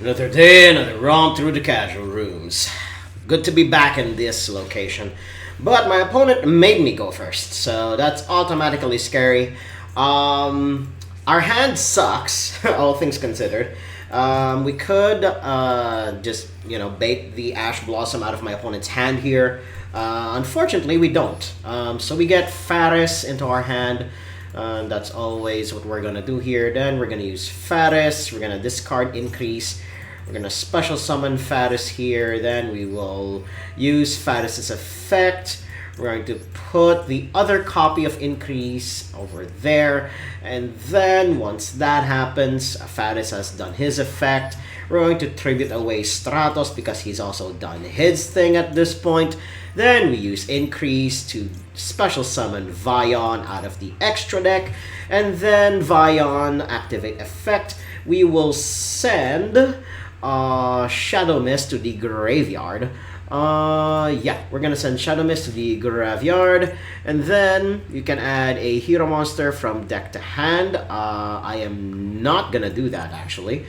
Another day, another romp through the casual rooms. Good to be back in this location. But my opponent made me go first, so that's automatically scary. Our hand sucks, all things considered. We could just, bait the Ash Blossom out of my opponent's hand here. Unfortunately, we don't. So we get Faris into our hand. That's always what we're gonna do here. Then we're gonna use Faris. We're gonna discard Increase. We're gonna special summon Faris here. Then we will use Faris's effect. We're going to put the other copy of Increase over there. And then once that happens, Faris has done his effect. We're going to tribute away Stratos because he's also done his thing at this point. Then we use Increase to special summon Vion out of the extra deck. And then Vion activate effect. We will send Shadow Mist to the graveyard. Yeah, we're gonna send Shadow Mist to the graveyard, and then you can add a hero monster from deck to hand. I am not gonna do that actually.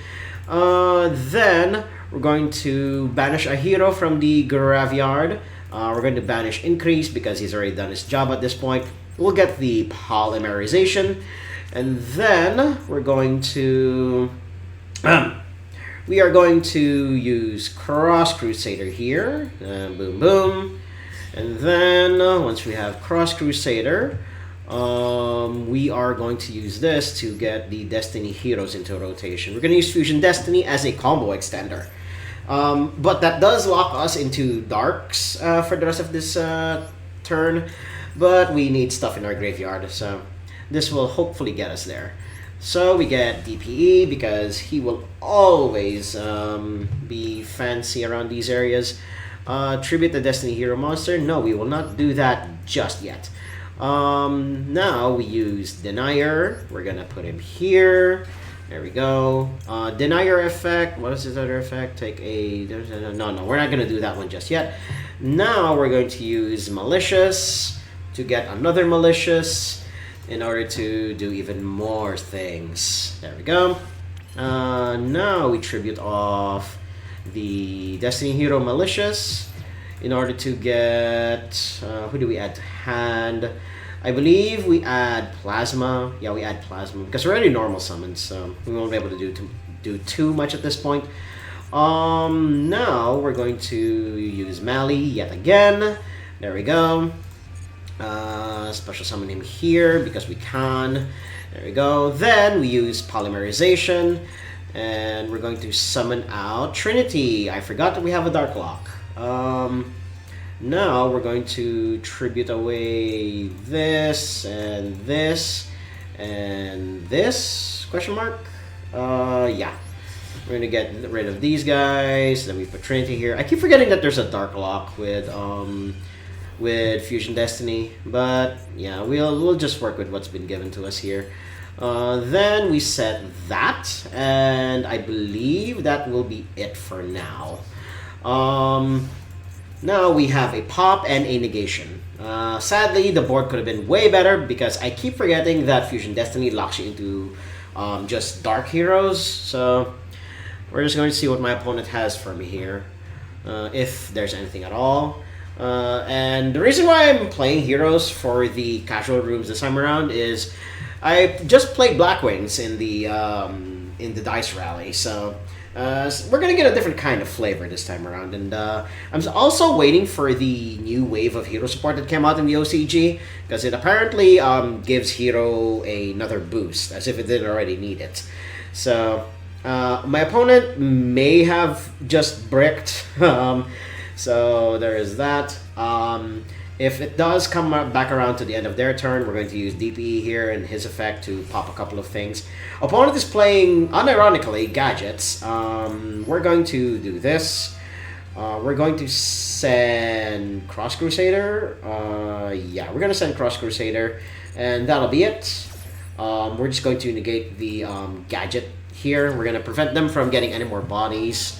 Then we're going to banish a hero from the graveyard. We're going to banish Increase because he's already done his job at this point. We'll get the polymerization, and then we're going to we are going to use Cross Crusader here. Boom, boom. And then once we have Cross Crusader, we are going to use this to get the Destiny heroes into rotation. We're going to use Fusion Destiny as a combo extender. But that does lock us into Darks for the rest of this turn. But we need stuff in our graveyard, so this will hopefully get us there. So we get DPE because he will always be fancy around these areas. Tribute the Destiny Hero Monster. No, we will not do that just yet. Now we use Denier. We're gonna put him here. There we go. Denier effect. What is his other effect? Take a... No, we're not gonna do that one just yet. Now we're going to use Malicious to get another Malicious, in order to do even more things. There we go. Now we tribute off the Destiny Hero Malicious in order to get... who do we add to hand? I believe we add Plasma. Yeah, we add Plasma because we're already normal summons, so we won't be able to do too much at this point. Now we're going to use Mali yet again. There we go. Special summon him here because we can. There we go. Then we use Polymerization, and we're going to summon out Trinity. I forgot that we have a Dark Lock. Now we're going to tribute away this and this and this question mark. Yeah. We're gonna get rid of these guys. Then we put Trinity here. I keep forgetting that there's a Dark Lock with Fusion Destiny, but yeah, we'll just work with what's been given to us here. Then we set that, and I believe that will be it for now. Now we have a pop and a negation. Sadly, the board could have been way better because I keep forgetting that Fusion Destiny locks you into just dark heroes. So we're just going to see what my opponent has for me here, if there's anything at all. And the reason why I'm playing heroes for the casual rooms this time around is I just played Blackwings in the dice rally, so we're gonna get a different kind of flavor this time around. And I'm also waiting for the new wave of hero support that came out in the OCG because it apparently gives hero another boost, as if it didn't already need it. So my opponent may have just bricked. So there is that. If it does come back around to the end of their turn, we're going to use DPE here and his effect to pop a couple of things. Opponent is playing, unironically, Gadgets. We're going to do this. We're going to send Cross Crusader. Yeah, we're going to send Cross Crusader, and that'll be it. We're just going to negate the Gadget here. We're going to prevent them from getting any more bodies.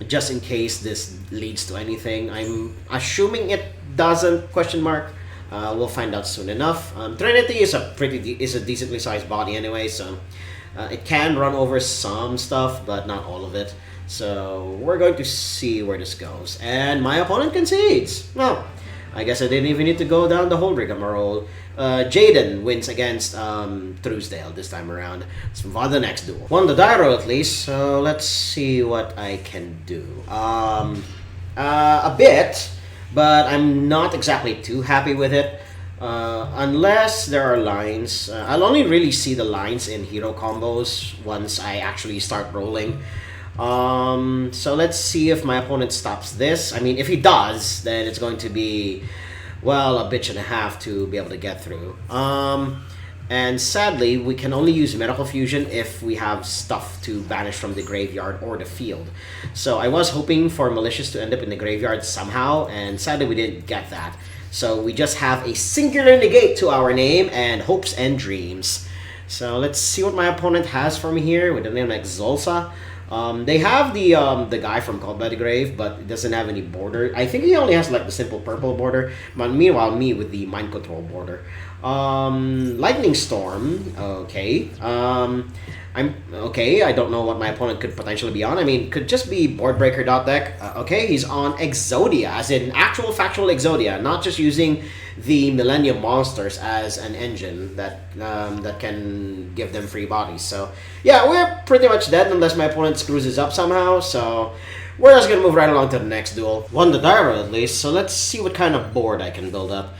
Just in case this leads to anything. I'm assuming it doesn't, question mark. We'll find out soon enough. Trinity is a decently sized body anyway, so It can run over some stuff, but not all of it. So we're going to see where this goes. And my opponent concedes. Well, I guess I didn't even need to go down the whole rigmarole. Jaden wins against Truesdale this time around. Let's move on to the next duel. Won the Dyro at least, so let's see what I can do. A bit, but I'm not exactly too happy with it. Unless there are lines. I'll only really see the lines in hero combos once I actually start rolling. So let's see if my opponent stops this. I mean, if he does, then it's going to be, well, a bitch and a half to be able to get through. And sadly, we can only use Medical Fusion if we have stuff to banish from the graveyard or the field. So I was hoping for Malicious to end up in the graveyard somehow, and sadly we didn't get that. So we just have a singular negate to our name and hopes and dreams. So let's see what my opponent has for me here with the name like Zolsa. They have the guy from Called by the Grave, but it doesn't have any border. I think he only has like the simple purple border. But meanwhile, me with the mind control border. Lightning Storm. Okay. I'm okay. I don't know what my opponent could potentially be on. I mean, could just be board breaker dot deck. Okay, he's on Exodia, as in actual factual Exodia, not just using the Millennium monsters as an engine that that can give them free bodies. So yeah, we're pretty much dead unless my opponent screws us up somehow. So we're just gonna move right along to the next duel. Won the Dyro at least, so let's see what kind of board I can build up.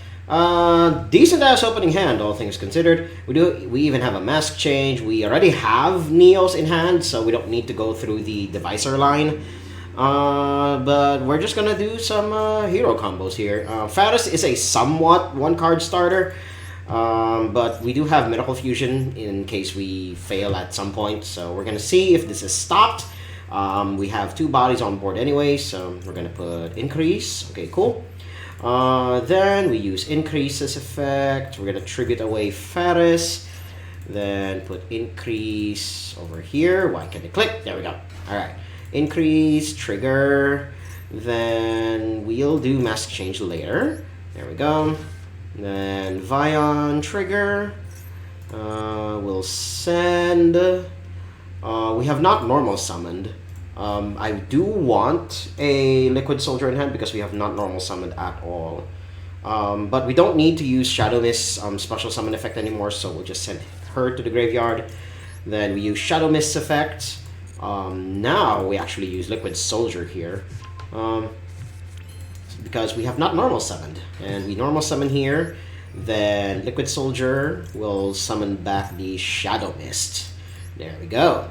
Decent ass opening hand, all things considered. We even have a mask change. We already have Neos in hand, so we don't need to go through the divisor line. But we're just gonna do some hero combos here. Faris is a somewhat one-card starter, but we do have Medical Fusion in case we fail at some point. So we're gonna see if this is stopped. We have 2 bodies on board anyway, so we're gonna put Increase. Okay, cool. Then we use Increase as effect. We're gonna tribute away Faris. Then put Increase over here. Why can't it click? There we go. Alright. Increase, trigger. Then we'll do Mask Change later. There we go. Then Vion, trigger. We'll send. We have not normal summoned. I do want a Liquid Soldier in hand because we have not normal summoned at all. But we don't need to use Shadow Mist special summon effect anymore, so we'll just send her to the graveyard. Then we use Shadow Mist effect. Now we actually use Liquid Soldier here. Because we have not normal summoned. And we normal summon here. Then Liquid Soldier will summon back the Shadow Mist. There we go.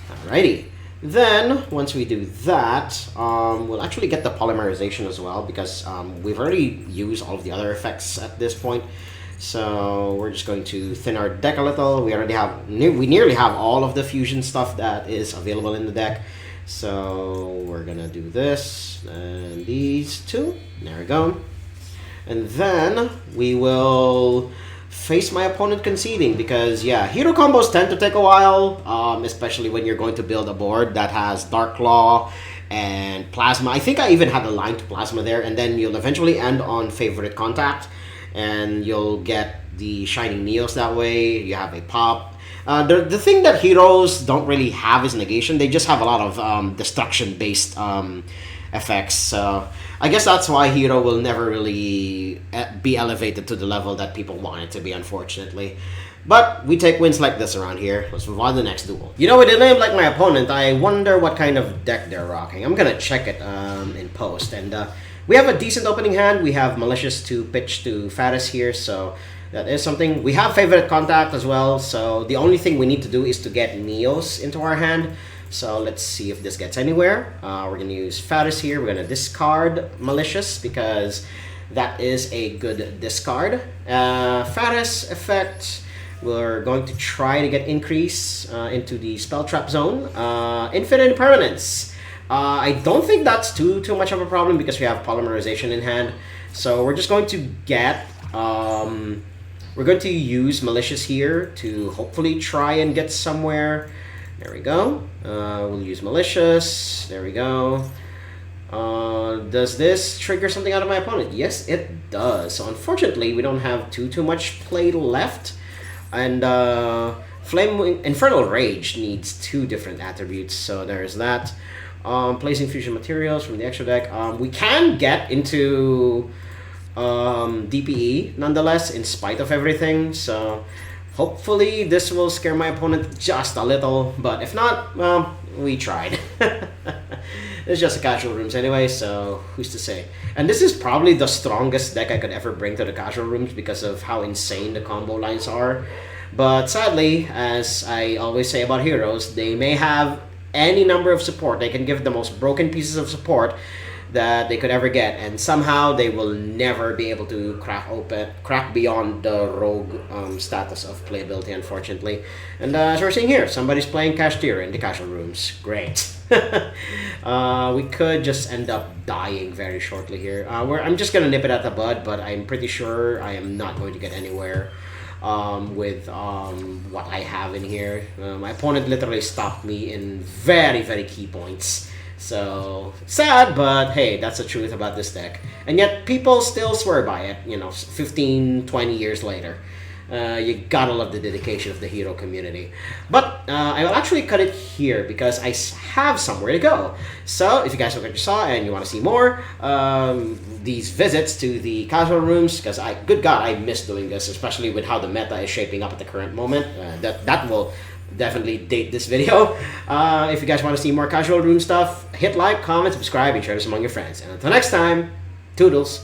Alrighty. Then, once we do that, we'll actually get the polymerization as well because we've already used all of the other effects at this point. So we're just going to thin our deck a little. We already have, we nearly have all of the fusion stuff that is available in the deck. So we're gonna do this and these 2. There we go. And then we will face my opponent conceding because, yeah, hero combos tend to take a while, especially when you're going to build a board that has Dark Claw and Plasma. I think I even had a line to Plasma there, and then you'll eventually end on Favorite Contact, and you'll get the Shining Neos that way. You have a pop. The thing that heroes don't really have is negation. They just have a lot of destruction-based effects. So I guess that's why hero will never really be elevated to the level that people want it to be, unfortunately. But we take wins like this around here. Let's move on to the next duel. You know, with a name like my opponent, I wonder what kind of deck they're rocking. I'm gonna check it in post. And we have a decent opening hand. We have Malicious to pitch to Faris here, so that is something. We have Favorite Contact as well, so the only thing we need to do is to get Neos into our hand. So let's see if this gets anywhere. We're going to use Faris here. We're going to discard Malicious because that is a good discard. Faris effect. We're going to try to get Increase into the Spell Trap Zone. Infinite Impermanence. I don't think that's too much of a problem because we have Polymerization in hand. So we're just going to get... we're going to use Malicious here to hopefully try and get somewhere. There we go. We'll use Malicious. There we go. Does this trigger something out of my opponent? Yes, it does. So unfortunately, we don't have too much play left. And Infernal Rage needs two different attributes, so there's that. Placing fusion materials from the extra deck. We can get into DPE nonetheless, in spite of everything. So hopefully this will scare my opponent just a little. But if not, well, we tried. It's just a casual rooms anyway, so who's to say? And this is probably the strongest deck I could ever bring to the casual rooms because of how insane the combo lines are. But sadly, as I always say about heroes, they may have any number of support. They can give the most broken pieces of support that they could ever get, and somehow they will never be able to crack beyond the rogue status of playability, unfortunately. And as we're seeing here, somebody's playing Cashier in the casual rooms. Great. We could just end up dying very shortly here. I'm just gonna nip it at the bud, but I'm pretty sure I am not going to get anywhere with what I have in here. My opponent literally stopped me in very, very key points. So, sad, but hey, that's the truth about this deck. And yet, people still swear by it, 15, 20 years later. You gotta love the dedication of the hero community. But I will actually cut it here because I have somewhere to go. So if you guys like what you saw and you want to see more, these visits to the casual rooms, because good God, I miss doing this, especially with how the meta is shaping up at the current moment. That will definitely date this video. If you guys want to see more casual room stuff, hit like, comment, subscribe, and share this among your friends. And until next time, toodles.